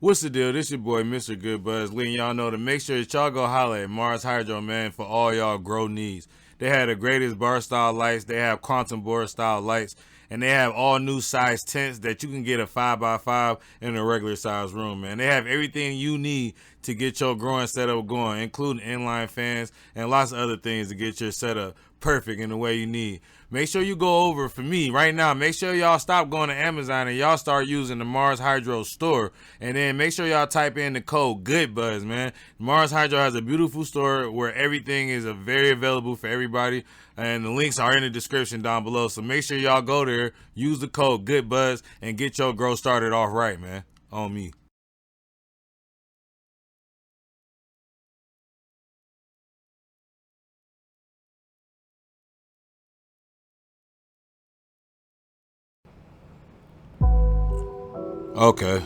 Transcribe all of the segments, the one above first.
What's the deal? This your boy, Mr. GoodBuds, letting y'all know to make sure that y'all go holler at Mars Hydro, man, for all y'all grow needs. They have the greatest bar style lights. They have quantum board style lights. And they have all new size tents that you can get a 5x5 in a regular size room, man. They have everything you need to get your growing setup going, including inline fans and lots of other things to get your setup perfect in the way you need. Make sure you go over, for me right now, make sure y'all stop going to Amazon and y'all start using the Mars Hydro store. And then make sure y'all type in the code GoodBuds, man. Mars Hydro has a beautiful store where everything is very available for everybody. And the links are in the description down below. So make sure y'all go there, use the code GoodBuds, and get your grow started off right, man. On me. Okay.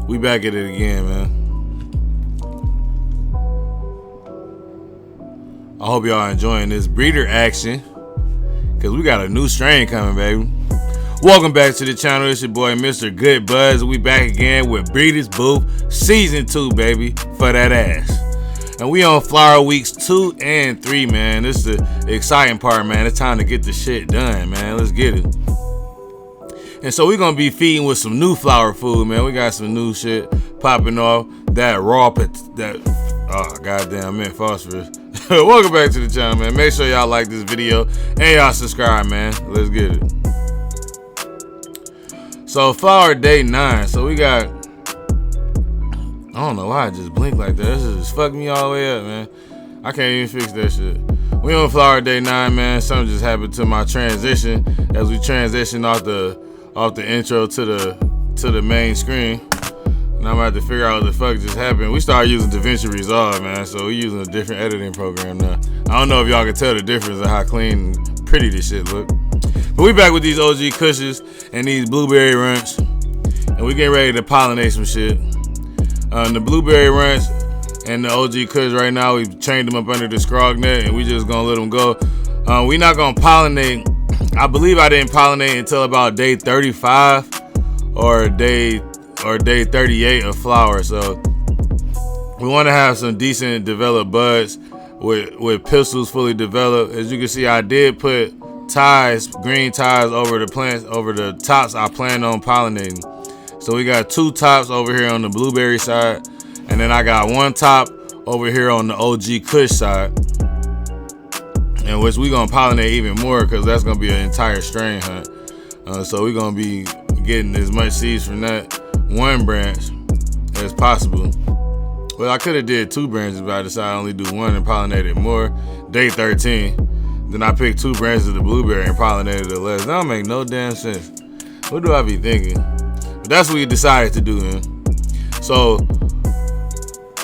We back at it again, man. I hope y'all enjoying this breeder action, because we got a new strain coming, baby. Welcome back to the channel. It's your boy, Mr. GoodBuds. We back again with Veg Booth Season 2, baby, for that ass. And we on flower weeks 2 and 3, man. This is the exciting part, man. It's time to get the shit done, man. Let's get it. And so we're going to be feeding with some new flower food, man. We got some new shit popping off. That raw, oh, goddamn, I meant phosphorus. Welcome back to the channel, man. Make sure y'all like this video and y'all subscribe, man. Let's get it. So flower day 9. So we got, I don't know why I just blinked like that. This just fucked me all the way up, man. I can't even fix that shit. We on flower day 9, man. Something just happened to my transition as we transition off the intro to the main screen. And I'm gonna have to figure out what the fuck just happened. We started using DaVinci Resolve, man, so we're using a different editing program now. I don't know if y'all can tell the difference of how clean and pretty this shit look. But we back with these OG cushions and these blueberry runts, and we getting ready to pollinate some shit. The blueberry runts and the OG kush right now, we've chained them up under the scrog net, and we just gonna let them go. We not gonna pollinate. I believe I didn't pollinate until about day 35 or day 38 of flower. So we want to have some decent developed buds with pistils fully developed. As you can see, I did put ties, green ties over the plants, over the tops I plan on pollinating. So we got 2 tops over here on the blueberry side, and then I got 1 top over here on the OG kush side, in which we gonna pollinate even more, because that's gonna be an entire strain hunt. So we're gonna be getting as much seeds from that one branch as possible. Well, I could have did 2 branches, but I decided to only do 1 and pollinated more. Day 13, then I picked 2 branches of the blueberry and pollinated the less. That don't make no damn sense. What do I be thinking? But that's what we decided to do, man. So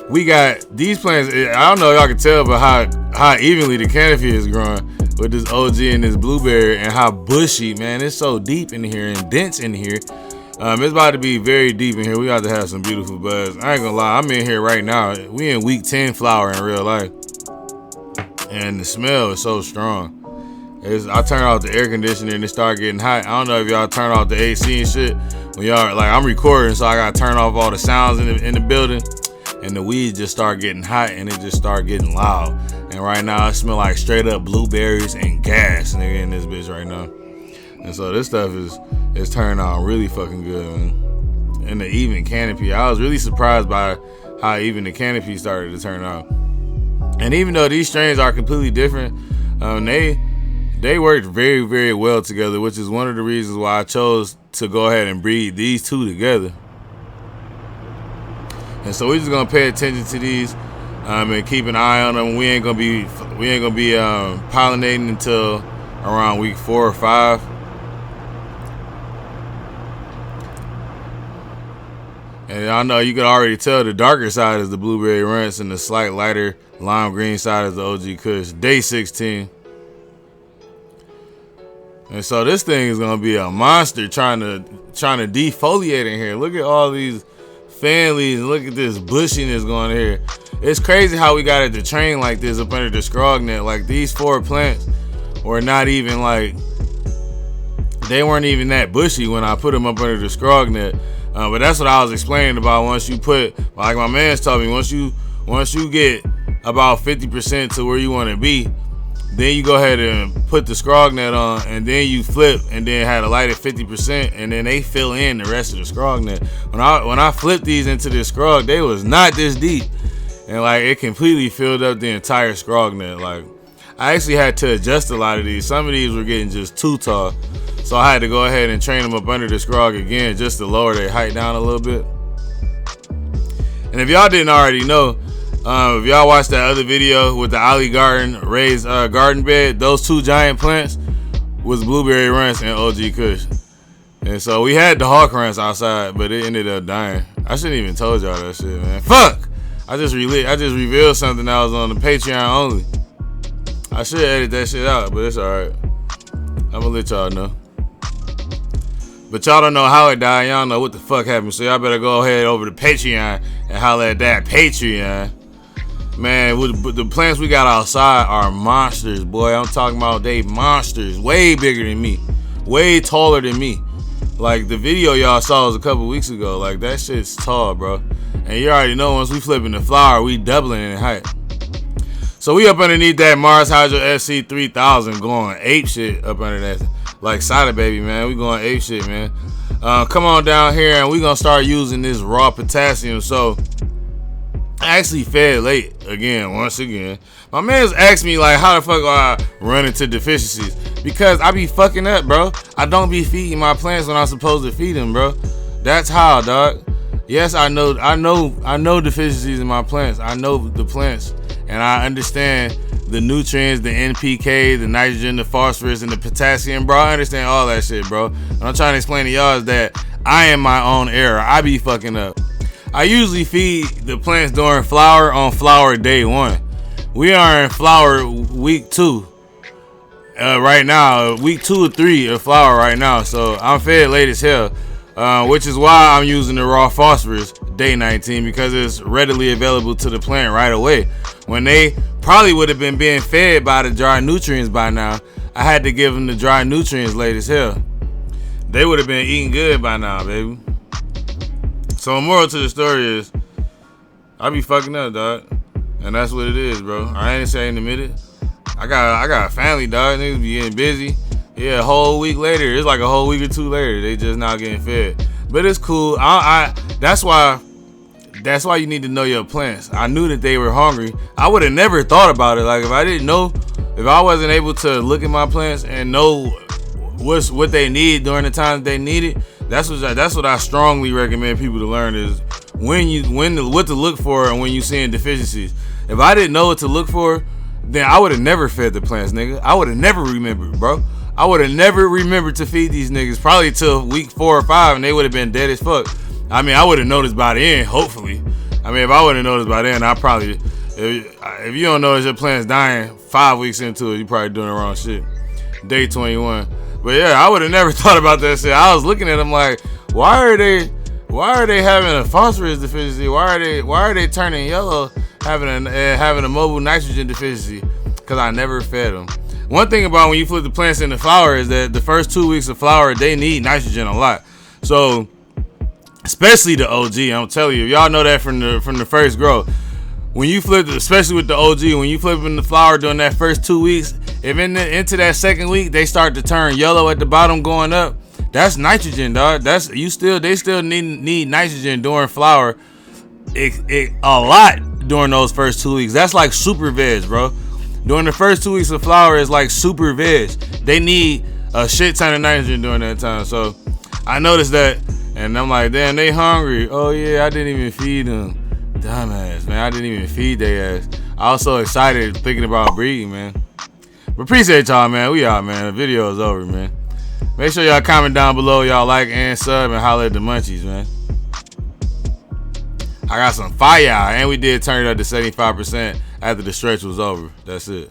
we got these plants. I don't know if y'all can tell, but how evenly the canopy is growing with this OG and this blueberry, and how bushy, man. It's so deep in here and dense in here. It's about to be very deep in here. We got to have some beautiful buds. I ain't gonna lie, I'm in here right now. We in week 10 flower in real life, and the smell is so strong. I turn off the air conditioner and it start getting hot. I don't know if y'all turn off the AC and shit when y'all, like, I'm recording, so I gotta turn off all the sounds in the building, and the weeds just start getting hot and it just start getting loud. And right now it smell like straight up blueberries and gas, nigga, in this bitch right now. And so this stuff is turning out really fucking good, man. And the even canopy, I was really surprised by how even the canopy started to turn out. And even though these strains are completely different, they worked very, very well together, which is one of the reasons why I chose to go ahead and breed these 2 together. And so we're just gonna pay attention to these and keep an eye on them. We ain't gonna be pollinating until around week 4 or 5. And I know you can already tell the darker side is the blueberry runts and the slight lighter lime green side is the OG kush. Day 16. And so this thing is gonna be a monster trying to defoliate in here. Look at all these fan leaves and look at this bushiness going here. It's crazy how we got it to train like this up under the scrog net. Like, these 4 plants were not even like they weren't even that bushy when I put them up under the scrog net. But that's what I was explaining about. Once you put, like my man's told me, once you get about 50% to where you want to be, then you go ahead and put the scrog net on, and then you flip, and then had a light at 50%, and then they fill in the rest of the scrog net. When I flipped these into this scrog, they was not this deep, and like it completely filled up the entire scrog net. Like I actually had to adjust a lot of these. Some of these were getting just too tall, so I had to go ahead and train them up under the scrog again just to lower their height down a little bit. And if y'all didn't already know, if y'all watched that other video with the Olive Garden raised garden bed, those 2 giant plants was blueberry runts and OG Kush. And so we had the hawk runts outside, but it ended up dying. I shouldn't even told y'all that shit, man. Fuck! I just revealed something that was on the Patreon only. I should edit that shit out, but it's alright. I'm gonna let y'all know. But y'all don't know how it died. Y'all know what the fuck happened. So y'all better go ahead over to Patreon and holler at that Patreon. Man, the plants we got outside are monsters, boy. I'm talking about they monsters. Way bigger than me. Way taller than me. Like the video y'all saw was a couple weeks ago. Like that shit's tall, bro. And you already know once we flipping the flower, we doubling in height. So we up underneath that Mars Hydro SC 3000 going ape shit up under that. Like Sada Baby, man. We going ape shit, man. Come on down here and we gonna start using this raw potassium. So I actually fed late once again. My man's asked me like, how the fuck do I run into deficiencies? Because I be fucking up, bro. I don't be feeding my plants when I'm supposed to feed them, bro. That's how, dog. Yes, I know deficiencies in my plants. I know the plants, and I understand the nutrients, the NPK, the nitrogen, the phosphorus, and the potassium, bro. I understand all that shit, bro. What I'm trying to explain to y'all is that I am my own error. I be fucking up. I usually feed the plants during flower on flower day 1. We are in flower week 2 right now, week 2 or 3 of flower right now. So I'm fed late as hell, which is why I'm using the raw phosphorus day 19, because it's readily available to the plant right away. When they probably would have been being fed by the dry nutrients by now, I had to give them the dry nutrients late as hell. They would have been eating good by now, baby. So the moral to the story is, I be fucking up, dog, and that's what it is, bro. I ain't saying admit it. I got a family, dog. Niggas be getting busy. Yeah, a whole week later, it's like a whole week or 2 later, they just not getting fed. But it's cool. That's why you need to know your plants. I knew that they were hungry. I would have never thought about it. Like if I didn't know, if I wasn't able to look at my plants and know what they need during the time that they need it. That's what I strongly recommend people to learn is what to look for and when you seeing deficiencies. If I didn't know what to look for, then I would have never fed the plants, nigga. I would have never remembered, bro. I would have never remembered to feed these niggas probably till week 4 or 5, and they would have been dead as fuck. I mean, I would have noticed by the end, hopefully. I mean, if I would have noticed by then, I probably, if you don't notice your plants dying 5 weeks into it, you probably doing the wrong shit. Day 21. But yeah, I would have never thought about that shit. I was looking at them like, why are they having a phosphorus deficiency? Why are they turning yellow, having a mobile nitrogen deficiency? Because I never fed them. One thing about when you flip the plants into flower is that the first 2 weeks of flower, they need nitrogen a lot. So, especially the OG, I'm telling you, y'all know that from the first grow. When you flip, especially with the OG, when you flip in the flower during that first 2 weeks, if into that second week they start to turn yellow at the bottom going up, that's nitrogen, dog. They still need nitrogen during flower. A lot during those first 2 weeks. That's like super veg, bro. During the first 2 weeks of flower is like super veg. They need a shit ton of nitrogen during that time. So I noticed that, and I'm like, damn, they hungry. Oh yeah, I didn't even feed them. Dumbass, man. I didn't even feed their ass. I was so excited thinking about breeding, man. But appreciate y'all, man. We out, man. The video is over, man. Make sure y'all comment down below. Y'all like and sub and holler at the Munchies, man. I got some fire, and we did turn it up to 75% after the stretch was over. That's it.